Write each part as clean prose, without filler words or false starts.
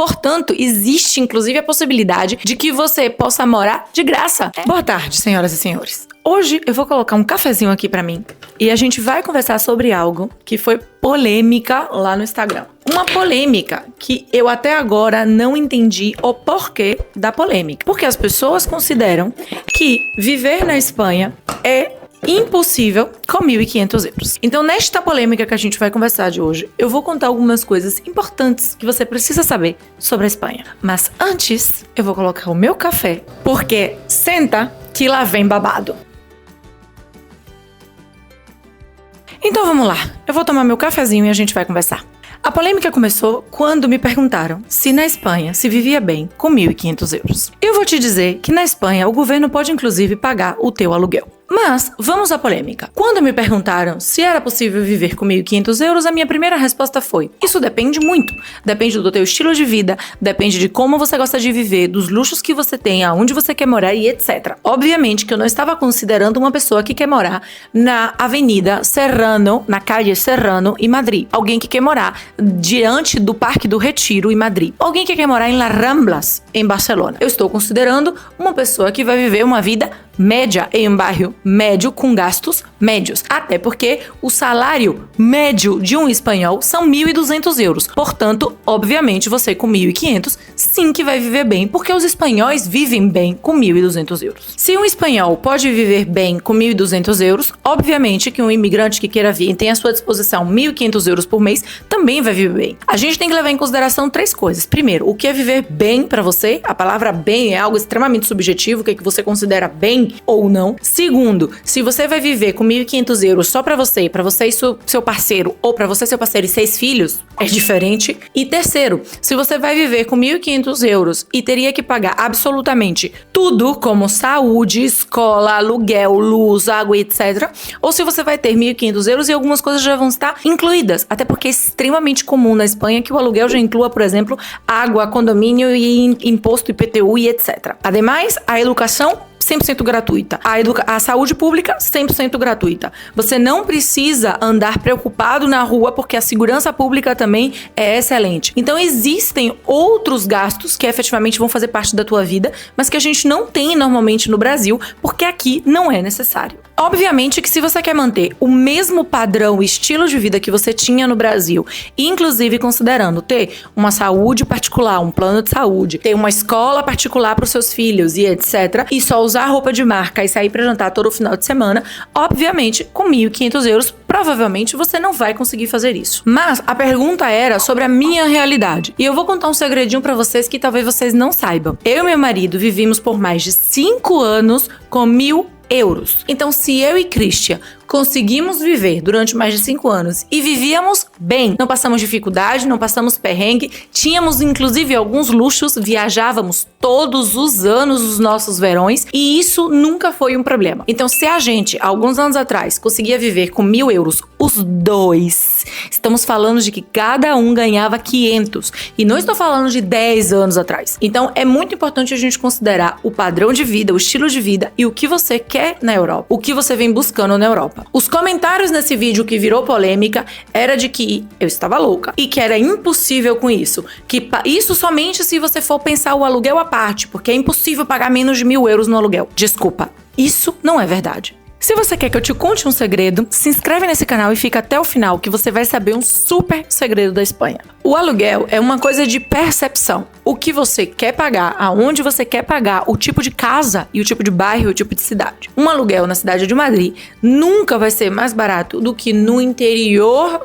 Portanto, existe inclusive a possibilidade de que você possa morar de graça. Boa tarde, senhoras e senhores. Hoje eu vou colocar um cafezinho aqui pra mim e a gente vai conversar sobre algo que foi polêmica lá no Instagram. Uma polêmica que eu até agora não entendi o porquê da polêmica. Porque as pessoas consideram que viver na Espanha é impossível com 1.500 euros. Então, nesta polêmica que a gente vai conversar de hoje, eu vou contar algumas coisas importantes que você precisa saber sobre a Espanha. Mas antes, eu vou colocar o meu café, porque senta que lá vem babado. Então vamos lá, eu vou tomar meu cafezinho e a gente vai conversar. A polêmica começou quando me perguntaram se na Espanha se vivia bem com 1.500 euros. Eu vou te dizer que na Espanha o governo pode inclusive pagar o teu aluguel. Mas, vamos à polêmica. Quando me perguntaram se era possível viver com 1.500 euros, a minha primeira resposta foi: isso depende muito. Depende do teu estilo de vida, depende de como você gosta de viver, dos luxos que você tem, aonde você quer morar e etc. Obviamente que eu não estava considerando uma pessoa que quer morar na Avenida Serrano, na calle Serrano, em Madrid. Alguém que quer morar diante do Parque do Retiro, em Madrid. Alguém que quer morar em Las Ramblas, em Barcelona. Eu estou considerando uma pessoa que vai viver uma vida média em um bairro médio com gastos médios. Até porque o salário médio de um espanhol são 1.200 euros. Portanto, obviamente, você com 1.500 sim que vai viver bem, porque os espanhóis vivem bem com 1.200 euros. Se um espanhol pode viver bem com 1.200 euros, obviamente que um imigrante que queira vir e tem à sua disposição 1.500 euros por mês também vai viver bem. A gente tem que levar em consideração três coisas. Primeiro, o que é viver bem pra você? A palavra bem é algo extremamente subjetivo, o que é que você considera bem ou não. Segundo, se você vai viver com 1.500 euros só pra você e seu parceiro, ou pra você, seu parceiro e 6 filhos, é diferente. E terceiro, se você vai viver com 1.500 euros e teria que pagar absolutamente tudo, como saúde, escola, aluguel, luz, água, etc. Ou se você vai ter 1.500 euros e algumas coisas já vão estar incluídas. Até porque é extremamente comum na Espanha que o aluguel já inclua, por exemplo, água, condomínio e imposto, IPTU e etc. Ademais, a educação 100% gratuita. A saúde pública, 100% gratuita. Você não precisa andar preocupado na rua, porque a segurança pública também é excelente. Então, existem outros gastos que efetivamente vão fazer parte da tua vida, mas que a gente não tem normalmente no Brasil, porque aqui não é necessário. Obviamente que se você quer manter o mesmo padrão, estilo de vida que você tinha no Brasil, inclusive considerando ter uma saúde particular, um plano de saúde, ter uma escola particular para os seus filhos e etc, e só usar roupa de marca e sair para jantar todo final de semana, obviamente, com 1.500 euros, provavelmente você não vai conseguir fazer isso. Mas a pergunta era sobre a minha realidade. E eu vou contar um segredinho para vocês que talvez vocês não saibam. Eu e meu marido vivimos por mais de 5 anos com 1.000 euros. Então, se eu e Christian conseguimos viver durante mais de 5 anos e vivíamos bem, não passamos dificuldade, não passamos perrengue, tínhamos inclusive alguns luxos, viajávamos todos os anos os nossos verões e isso nunca foi um problema. Então, se a gente, alguns anos atrás, conseguia viver com 1.000 euros, os dois, estamos falando de que cada um ganhava 500 e não estou falando de 10 anos atrás. Então, é muito importante a gente considerar o padrão de vida, o estilo de vida e o que você quer na Europa, o que você vem buscando na Europa. Os comentários nesse vídeo que virou polêmica era de que eu estava louca e que era impossível com isso. Que isso somente se você for pensar o aluguel à parte, porque é impossível pagar menos de 1.000 euros no aluguel. Desculpa, isso não é verdade. Se você quer que eu te conte um segredo, se inscreve nesse canal e fica até o final que você vai saber um super segredo da Espanha. O aluguel é uma coisa de percepção. O que você quer pagar, aonde você quer pagar, o tipo de casa e o tipo de bairro, o tipo de cidade. Um aluguel na cidade de Madrid nunca vai ser mais barato do que no interior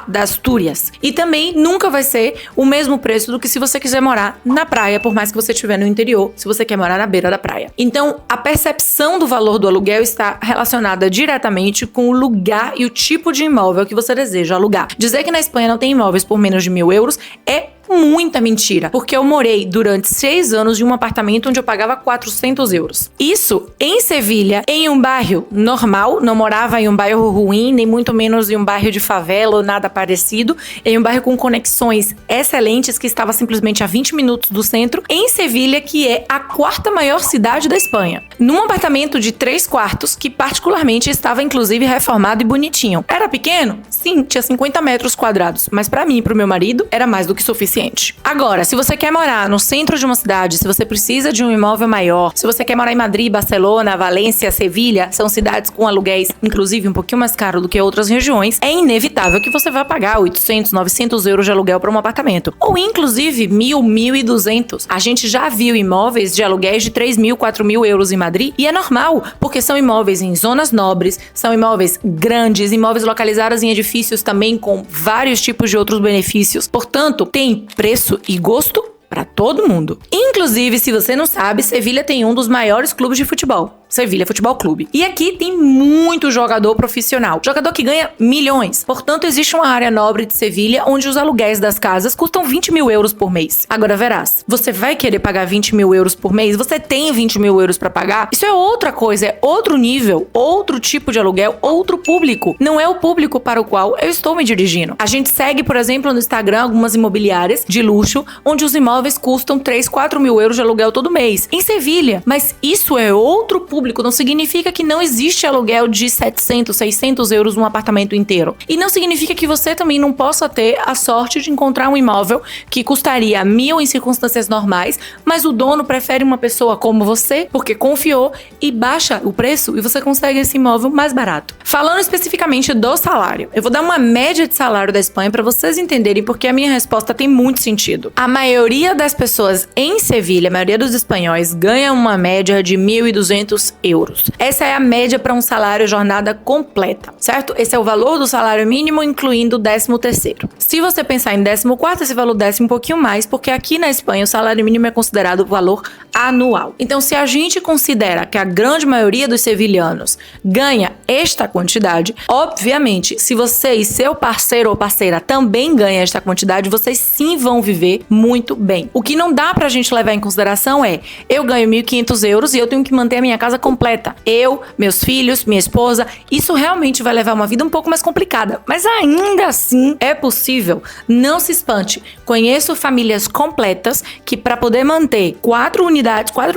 das Astúrias. E também nunca vai ser o mesmo preço do que se você quiser morar na praia, por mais que você estiver no interior, se você quer morar na beira da praia. Então, a percepção do valor do aluguel está relacionada diretamente com o lugar e o tipo de imóvel que você deseja alugar. Dizer que na Espanha não tem imóveis por menos de 1.000 euros é muita mentira, porque eu morei durante 6 anos em um apartamento onde eu pagava 400 euros. Isso em Sevilha, em um bairro normal, não morava em um bairro ruim, nem muito menos em um bairro de favela ou nada parecido, em um bairro com conexões excelentes que estava simplesmente a 20 minutos do centro, em Sevilha, que é a 4ª maior cidade da Espanha. Num apartamento de 3 quartos, que particularmente estava inclusive reformado e bonitinho. Era pequeno? Sim, tinha 50 metros quadrados, mas pra mim e pro meu marido era mais do que suficiente. suficiente. Agora, se você quer morar no centro de uma cidade, se você precisa de um imóvel maior, se você quer morar em Madrid, Barcelona, Valência, Sevilha, são cidades com aluguéis, inclusive um pouquinho mais caro do que outras regiões, é inevitável que você vá pagar 800, 900 euros de aluguel para um apartamento. Ou inclusive 1.000, 1.200. A gente já viu imóveis de aluguéis de 3.000, 4.000 euros em Madrid e é normal, porque são imóveis em zonas nobres, são imóveis grandes, imóveis localizados em edifícios também com vários tipos de outros benefícios. Portanto, tem preço e gosto para todo mundo. Inclusive, se você não sabe, Sevilha tem um dos maiores clubes de futebol. Sevilha Futebol Clube. E aqui tem muito jogador profissional. Jogador que ganha milhões. Portanto, existe uma área nobre de Sevilha onde os aluguéis das casas custam 20.000 euros por mês. Agora verás, você vai querer pagar 20.000 euros por mês? Você tem 20.000 euros para pagar? Isso é outra coisa, é outro nível, outro tipo de aluguel, outro público. Não é o público para o qual eu estou me dirigindo. A gente segue, por exemplo, no Instagram algumas imobiliárias de luxo, onde os imóveis custam 3, 4 mil euros de aluguel todo mês. Em Sevilha. Mas isso é outro público. Não significa que não existe aluguel de 700, 600 euros num apartamento inteiro. E não significa que você também não possa ter a sorte de encontrar um imóvel que custaria 1.000 em circunstâncias normais, mas o dono prefere uma pessoa como você, porque confiou e baixa o preço e você consegue esse imóvel mais barato. Falando especificamente do salário, eu vou dar uma média de salário da Espanha para vocês entenderem porque a minha resposta tem muito sentido. A maioria das pessoas em Sevilha, a maioria dos espanhóis, ganha uma média de 1.200 euros. Essa é a média para um salário jornada completa, certo? Esse é o valor do salário mínimo, incluindo o 13º. Se você pensar em 14º, esse valor desce um pouquinho mais, porque aqui na Espanha o salário mínimo é considerado o valor anual. Então, se a gente considera que a grande maioria dos sevilhanos ganha esta quantidade, obviamente, se você e seu parceiro ou parceira também ganham esta quantidade, vocês sim vão viver muito bem. O que não dá pra gente levar em consideração é, eu ganho 1.500 euros e eu tenho que manter a minha casa completa. Eu, meus filhos, minha esposa, isso realmente vai levar uma vida um pouco mais complicada. Mas ainda assim é possível. Não se espante. Conheço famílias completas que para poder manter 4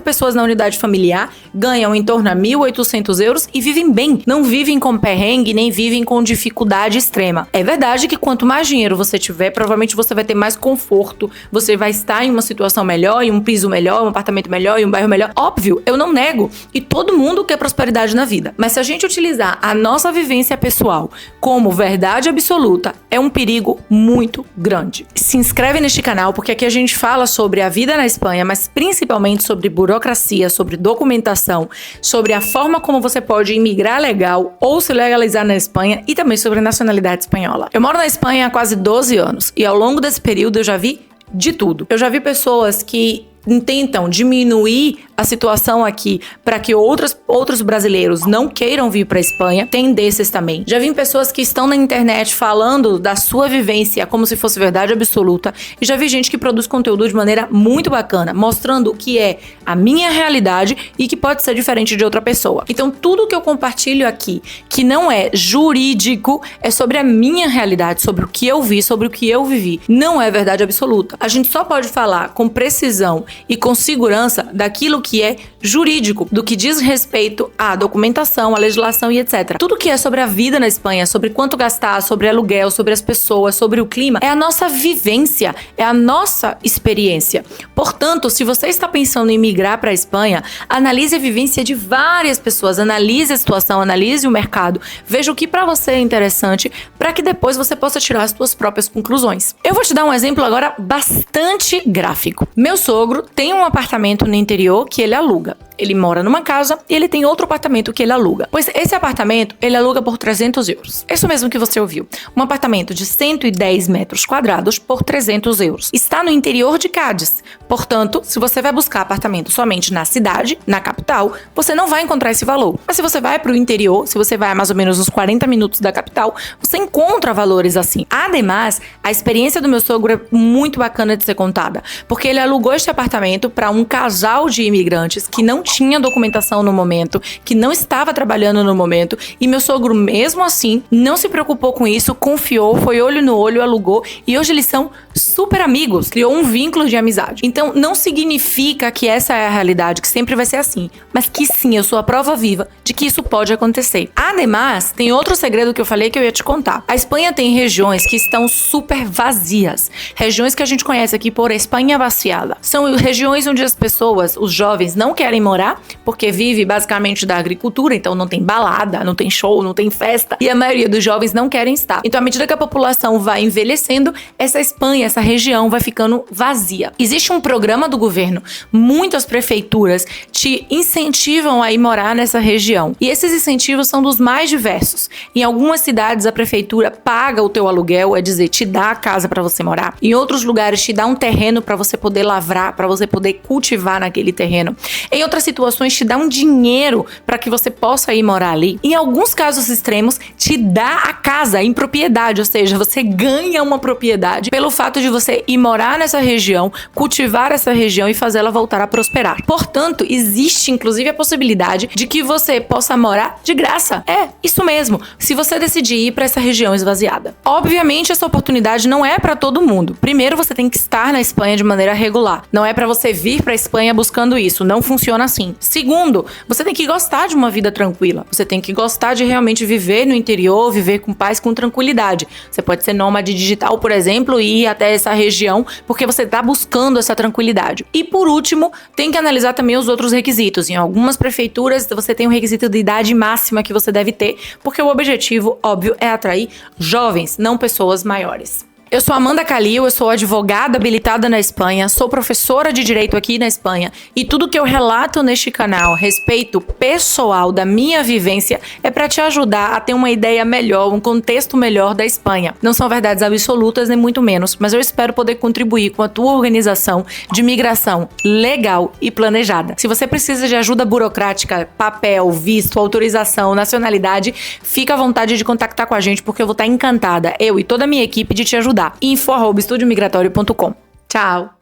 pessoas na unidade familiar, ganham em torno a 1.800 euros e vivem bem. Não vivem com perrengue, nem vivem com dificuldade extrema. É verdade que quanto mais dinheiro você tiver, provavelmente você vai ter mais conforto, você vai estar em uma situação melhor, em um piso melhor, um apartamento melhor, em um bairro melhor. Óbvio, eu não nego. E todo mundo quer prosperidade na vida. Mas se a gente utilizar a nossa vivência pessoal como verdade absoluta, é um perigo muito grande. Se inscreve neste canal, porque aqui a gente fala sobre a vida na Espanha, mas principalmente sobre burocracia, sobre documentação, sobre a forma como você pode imigrar legal ou se legalizar na Espanha e também sobre a nacionalidade espanhola. Eu moro na Espanha há quase 12 anos e ao longo desse período eu já vi de tudo. Eu já vi pessoas que tentam diminuir a situação aqui para que outros brasileiros não queiram vir para a Espanha. Tem desses também. Já vi pessoas que estão na internet falando da sua vivência como se fosse verdade absoluta e já vi gente que produz conteúdo de maneira muito bacana, mostrando o que é a minha realidade e que pode ser diferente de outra pessoa. Então tudo que eu compartilho aqui que não é jurídico é sobre a minha realidade, sobre o que eu vi, sobre o que eu vivi. Não é verdade absoluta. A gente só pode falar com precisão e com segurança daquilo que é jurídico, do que diz respeito à documentação, à legislação e etc. Tudo que é sobre a vida na Espanha, sobre quanto gastar, sobre aluguel, sobre as pessoas, sobre o clima, é a nossa vivência, é a nossa experiência. Portanto, se você está pensando em migrar para a Espanha, analise a vivência de várias pessoas, analise a situação, analise o mercado, veja o que para você é interessante, para que depois você possa tirar as suas próprias conclusões. Eu vou te dar um exemplo agora bastante gráfico. Meu sogro tem um apartamento no interior que ele aluga. Ele mora numa casa e ele tem outro apartamento que ele aluga. Pois esse apartamento, ele aluga por 300 euros. Isso mesmo que você ouviu. Um apartamento de 110 metros quadrados por 300 euros. Está no interior de Cádiz. Portanto, se você vai buscar apartamento somente na cidade, na capital, você não vai encontrar esse valor. Mas se você vai para o interior, se você vai a mais ou menos uns 40 minutos da capital, você encontra valores assim. Ademais, a experiência do meu sogro é muito bacana de ser contada. Porque ele alugou este apartamento para um casal de imigrantes que não tinha documentação no momento, que não estava trabalhando no momento, e meu sogro, mesmo assim, não se preocupou com isso, confiou, foi olho no olho, alugou, e hoje eles são super amigos, criou um vínculo de amizade. Então, não significa que essa é a realidade, que sempre vai ser assim, mas que sim, eu sou a prova viva de que isso pode acontecer. Ademais, tem outro segredo que eu falei que eu ia te contar. A Espanha tem regiões que estão super vazias, regiões que a gente conhece aqui por Espanha vaciada. São regiões onde as pessoas, os jovens, não querem morar, porque vive basicamente da agricultura, então não tem balada, não tem show, não tem festa, e a maioria dos jovens não querem estar. Então, à medida que a população vai envelhecendo, essa Espanha, essa região vai ficando vazia. Existe um programa do governo, muitas prefeituras te incentivam a ir morar nessa região. E esses incentivos são dos mais diversos. Em algumas cidades, a prefeitura paga o teu aluguel, é dizer, te dá a casa para você morar. Em outros lugares, te dá um terreno para você poder lavrar, para você poder cultivar naquele terreno. Em outras situações, te dá um dinheiro para que você possa ir morar ali. Em alguns casos extremos, te dá a casa em propriedade, ou seja, você ganha uma propriedade pelo fato de você ir morar nessa região, cultivar essa região e fazer ela voltar a prosperar. Portanto, existe inclusive a possibilidade de que você possa morar de graça. É, isso mesmo, se você decidir ir para essa região esvaziada. Obviamente, essa oportunidade não é para todo mundo. Primeiro, você tem que estar na Espanha de maneira regular. Não é para você vir para a Espanha buscando isso, não funciona assim. Segundo, você tem que gostar de uma vida tranquila. Você tem que gostar de realmente viver no interior, viver com paz, com tranquilidade. Você pode ser nômade digital, por exemplo, e ir até essa região porque você está buscando essa tranquilidade. E por último, tem que analisar também os outros requisitos. Em algumas prefeituras, você tem um requisito de idade máxima que você deve ter, porque o objetivo, óbvio, é atrair jovens, não pessoas maiores. Eu sou Amanda Calil, eu sou advogada habilitada na Espanha, sou professora de direito aqui na Espanha e tudo que eu relato neste canal a respeito pessoal da minha vivência é para te ajudar a ter uma ideia melhor, um contexto melhor da Espanha. Não são verdades absolutas, nem muito menos, mas eu espero poder contribuir com a tua organização de migração legal e planejada. Se você precisa de ajuda burocrática, papel, visto, autorização, nacionalidade, fica à vontade de contactar com a gente porque eu vou estar encantada, eu e toda a minha equipe, de te ajudar. info@estudiomigratório.com. Tchau!